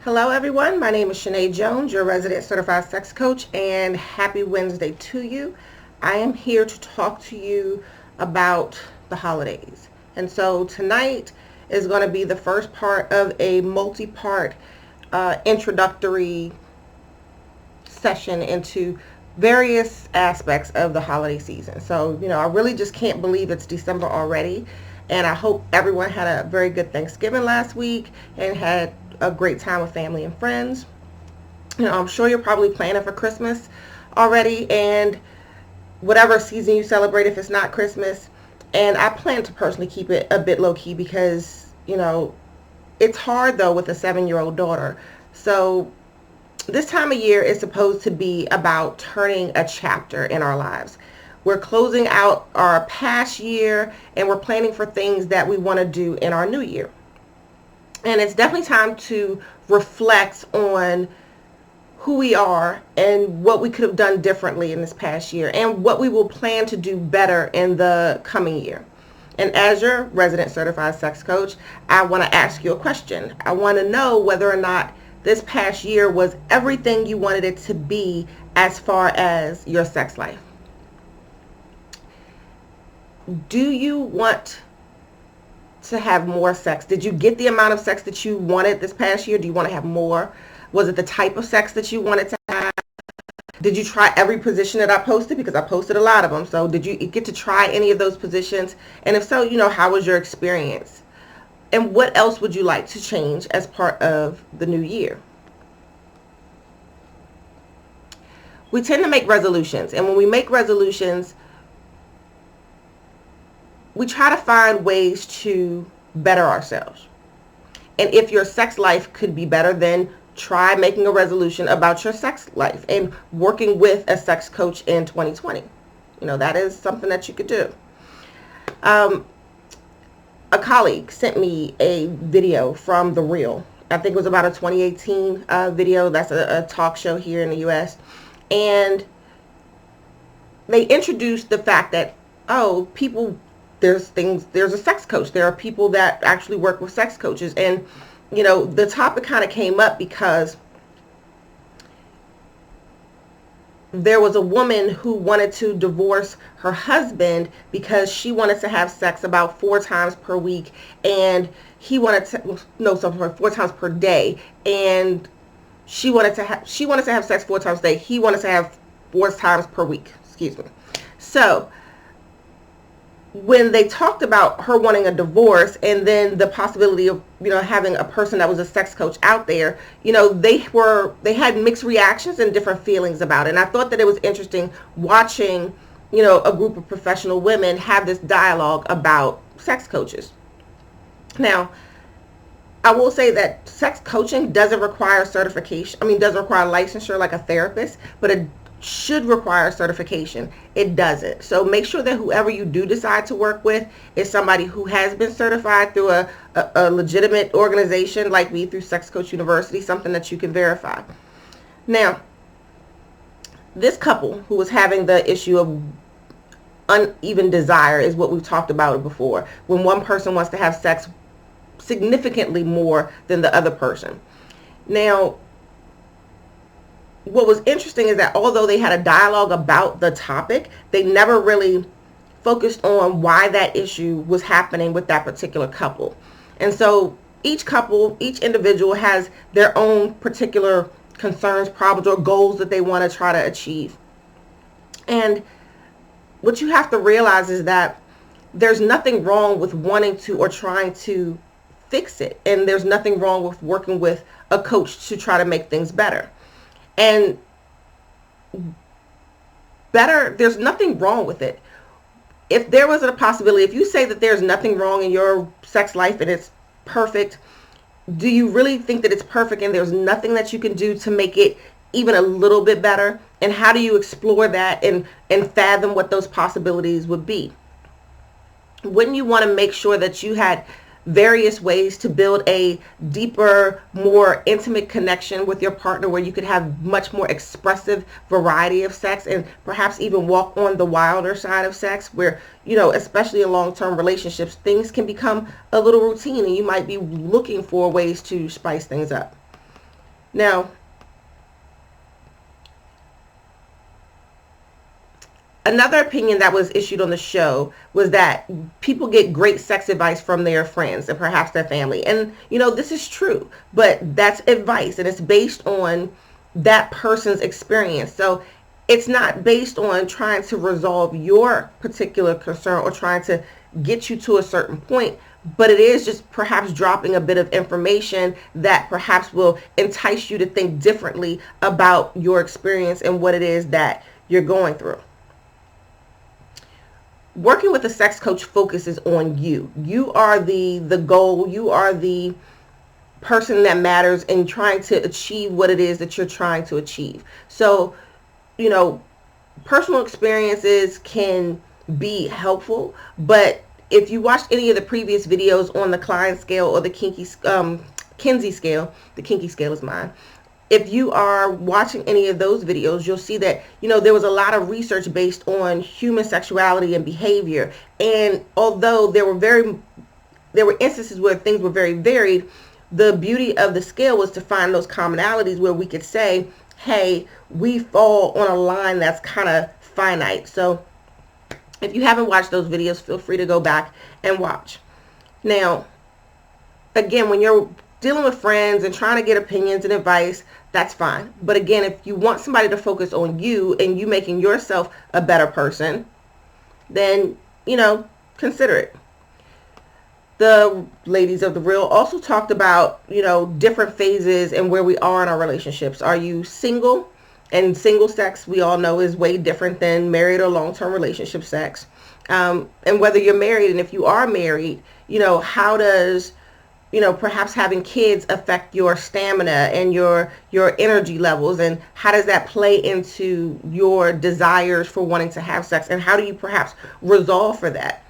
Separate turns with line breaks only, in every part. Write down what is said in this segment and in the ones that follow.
Hello everyone, my name is Shani Jones, your resident certified sex coach, and happy Wednesday to you. I am here to talk to you about the holidays. And so tonight is going to be the first part of a multi-part introductory session into various aspects of the holiday season. So, I really just can't believe it's December already. And I hope everyone had a very good Thanksgiving last week and had a great time with family and friends. I'm sure you're probably planning for Christmas already and whatever season you celebrate if it's not Christmas. And I plan to personally keep it a bit low-key because, it's hard though with a 7-year-old daughter. So this time of year is supposed to be about turning a chapter in our lives. We're closing out our past year and we're planning for things that we want to do in our new year. And it's definitely time to reflect on who we are and what we could have done differently in this past year and what we will plan to do better in the coming year. And as your resident certified sex coach, I want to ask you a question. I want to know whether or not this past year was everything you wanted it to be as far as your sex life. Do you want to have more sex? Did you get the amount of sex that you wanted this past year? Do you want to have more? Was it the type of sex that you wanted to have? Did you try every position that I posted? Because I posted a lot of them. So did you get to try any of those positions? And if so, how was your experience? And what else would you like to change as part of the new year? We tend to make resolutions. And when we make resolutions, we try to find ways to better ourselves. And if your sex life could be better, then try making a resolution about your sex life and working with a sex coach in 2020. That is something that you could do. A colleague sent me a video from The Real. I think it was about a 2018 video. That's a talk show here in the U.S. And they introduced the fact that, there's a sex coach. There are people that actually work with sex coaches. And, the topic kind of came up because there was a woman who wanted to divorce her husband because she wanted to have sex about 4 times per week. And he wanted to, 4 times per day. And she wanted to have sex 4 times a day. He wanted to have 4 times per week. Excuse me. So when they talked about her wanting a divorce and then the possibility of, having a person that was a sex coach out there, they had mixed reactions and different feelings about it. And I thought that it was interesting watching, a group of professional women have this dialogue about sex coaches. Now, I will say that sex coaching doesn't require certification. Doesn't require licensure like a therapist, but it should require certification. It doesn't. So make sure that whoever you do decide to work with is somebody who has been certified through a legitimate organization like me through Sex Coach University, something that you can verify. Now, this couple who was having the issue of uneven desire is what we've talked about before, when one person wants to have sex significantly more than the other person. Now, what was interesting is that although they had a dialogue about the topic, they never really focused on why that issue was happening with that particular couple. And so each individual has their own particular concerns, problems, or goals that they want to try to achieve. And what you have to realize is that there's nothing wrong with wanting to or trying to fix it. And there's nothing wrong with working with a coach to try to make things better. And there's nothing wrong with it. If there was a possibility, if you say that there's nothing wrong in your sex life and it's perfect, do you really think that it's perfect and there's nothing that you can do to make it even a little bit better? And how do you explore that and fathom what those possibilities would be? Wouldn't you want to make sure that you had various ways to build a deeper, more intimate connection with your partner where you could have much more expressive variety of sex and perhaps even walk on the wilder side of sex where, especially in long-term relationships, things can become a little routine and you might be looking for ways to spice things up. Now, another opinion that was issued on the show was that people get great sex advice from their friends and perhaps their family. And, this is true, but that's advice and it's based on that person's experience. So it's not based on trying to resolve your particular concern or trying to get you to a certain point, but it is just perhaps dropping a bit of information that perhaps will entice you to think differently about your experience and what it is that you're going through. Working with a sex coach focuses on you. You are the goal. You are the person that matters in trying to achieve what it is that you're trying to achieve. So, personal experiences can be helpful, but if you watched any of the previous videos on the Klein scale or the Kinsey scale, the kinky scale is mine. If you are watching any of those videos, you'll see that, there was a lot of research based on human sexuality and behavior. And although there were instances where things were very varied, the beauty of the scale was to find those commonalities where we could say, hey, we fall on a line that's kind of finite. So if you haven't watched those videos, feel free to go back and watch. Now, again, when you're dealing with friends and trying to get opinions and advice, that's fine. But again, if you want somebody to focus on you and you making yourself a better person, then, consider it. The ladies of the reel also talked about, different phases and where we are in our relationships. Are you single? And single sex, we all know, is way different than married or long-term relationship sex. And whether you're married, and if you are married, how does perhaps having kids affect your stamina and your energy levels, and how does that play into your desires for wanting to have sex, and how do you perhaps resolve for that?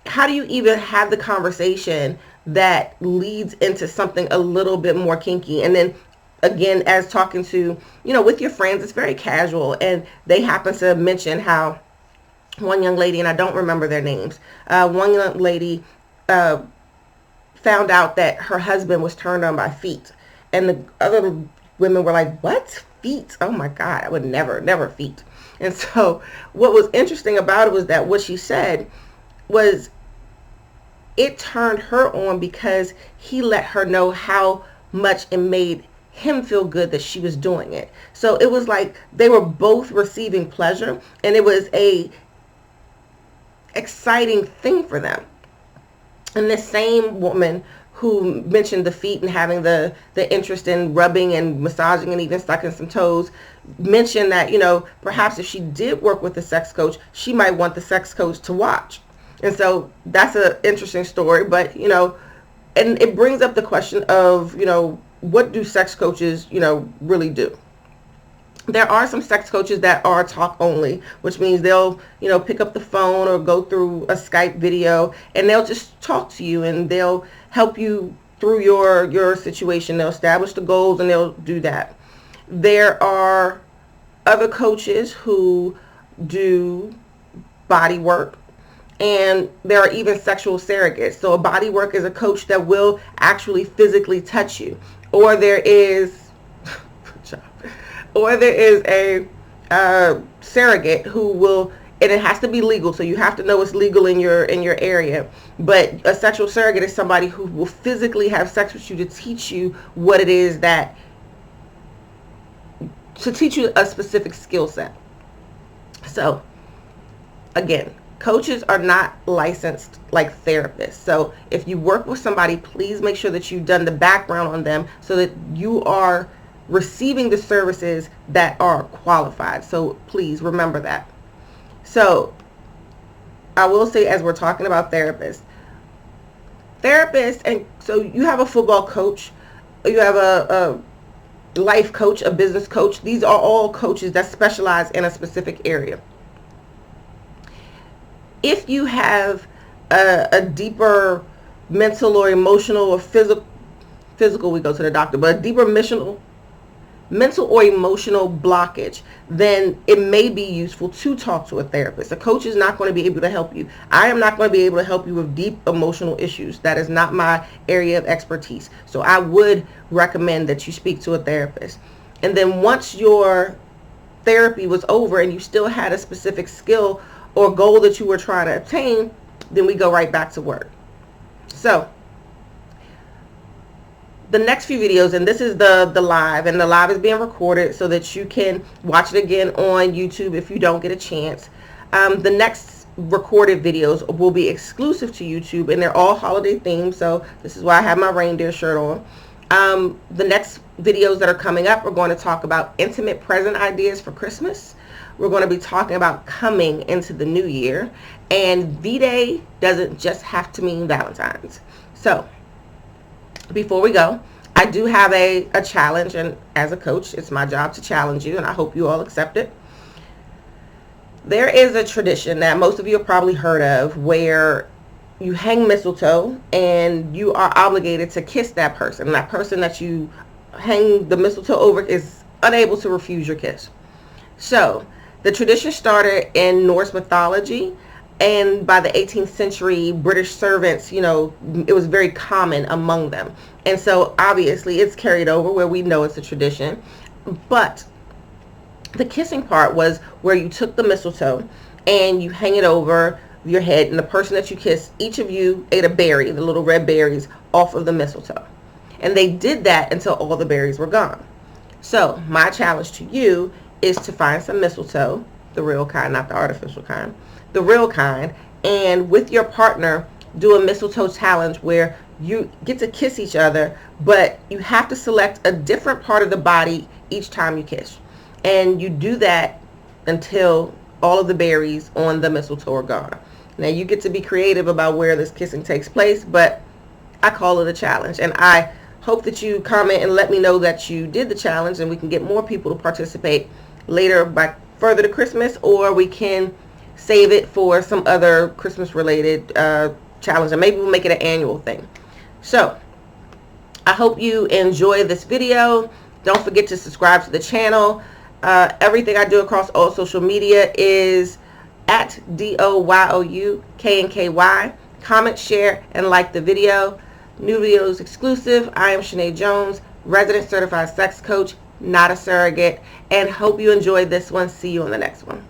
How do you even have the conversation that leads into something a little bit more kinky? And then again, as talking to, with your friends, it's very casual, and they happen to mention how one young lady, and I don't remember their names, one young lady found out that her husband was turned on by feet. And the other women were like, what? Feet? Oh my God, I would never feet. And so what was interesting about it was that what she said was it turned her on because he let her know how much it made him feel good that she was doing it. So it was like they were both receiving pleasure, and it was a exciting thing for them. And this same woman who mentioned the feet and having the interest in rubbing and massaging and even sucking some toes mentioned that, perhaps if she did work with a sex coach, she might want the sex coach to watch. And so that's an interesting story, but, and it brings up the question of, what do sex coaches, really do? There are some sex coaches that are talk only, which means they'll, pick up the phone or go through a Skype video and they'll just talk to you and they'll help you through your situation. They'll establish the goals and they'll do that. There are other coaches who do body work, and there are even sexual surrogates. So a body work is a coach that will actually physically touch you. Or there is a surrogate who will, and it has to be legal, so you have to know it's legal in your area. But a sexual surrogate is somebody who will physically have sex with you to teach you what it is to teach you a specific skill set. So again, coaches are not licensed like therapists. So if you work with somebody, please make sure that you've done the background on them so that you are receiving the services that are qualified. So please remember that. So I will say, as we're talking about therapists, and so you have a football coach, you have a life coach, a business coach. These are all coaches that specialize in a specific area. If you have a deeper mental or emotional or physical, we go to the doctor, but a deeper mental or emotional blockage, then it may be useful to talk to a therapist. A coach is not going to be able to help you. I am not going to be able to help you with deep emotional issues. That is not my area of expertise. So I would recommend that you speak to a therapist. And then once your therapy was over and you still had a specific skill or goal that you were trying to obtain, then we go right back to work. So the next few videos, and this is the live, and the live is being recorded so that you can watch it again on YouTube if you don't get a chance. The next recorded videos will be exclusive to YouTube, and they're all holiday themed, so this is why I have my reindeer shirt on. The next videos that are coming up, we're going to talk about intimate present ideas for Christmas. We're going to be talking about coming into the new year, and V-Day doesn't just have to mean Valentine's. So before we go, I do have a challenge, and as a coach, it's my job to challenge you, and I hope you all accept it. There is a tradition that most of you have probably heard of where you hang mistletoe and you are obligated to kiss that person. And that person that you hang the mistletoe over is unable to refuse your kiss. So the tradition started in Norse mythology, and by the 18th century, British servants, it was very common among them. And so obviously it's carried over where we know it's a tradition. But the kissing part was where you took the mistletoe and you hang it over your head, and the person that you kissed, each of you ate a berry, the little red berries, off of the mistletoe. And they did that until all the berries were gone. So my challenge to you is to find some mistletoe, the real kind, not the artificial kind, the real kind, and with your partner do a mistletoe challenge where you get to kiss each other, but you have to select a different part of the body each time you kiss. And you do that until all of the berries on the mistletoe are gone. Now you get to be creative about where this kissing takes place, but I call it a challenge. And I hope that you comment and let me know that you did the challenge, and we can get more people to participate later by further to Christmas, or we can save it for some other Christmas related challenge, and maybe we'll make it an annual thing. So I hope you enjoy this video. Don't forget to subscribe to the channel. Everything I do across all social media is at DOYOUKNKY. Comment, share, and like the video. New videos exclusive. I am Shani Jones, resident certified sex coach, not a surrogate, and hope you enjoyed this one. See you on the next one.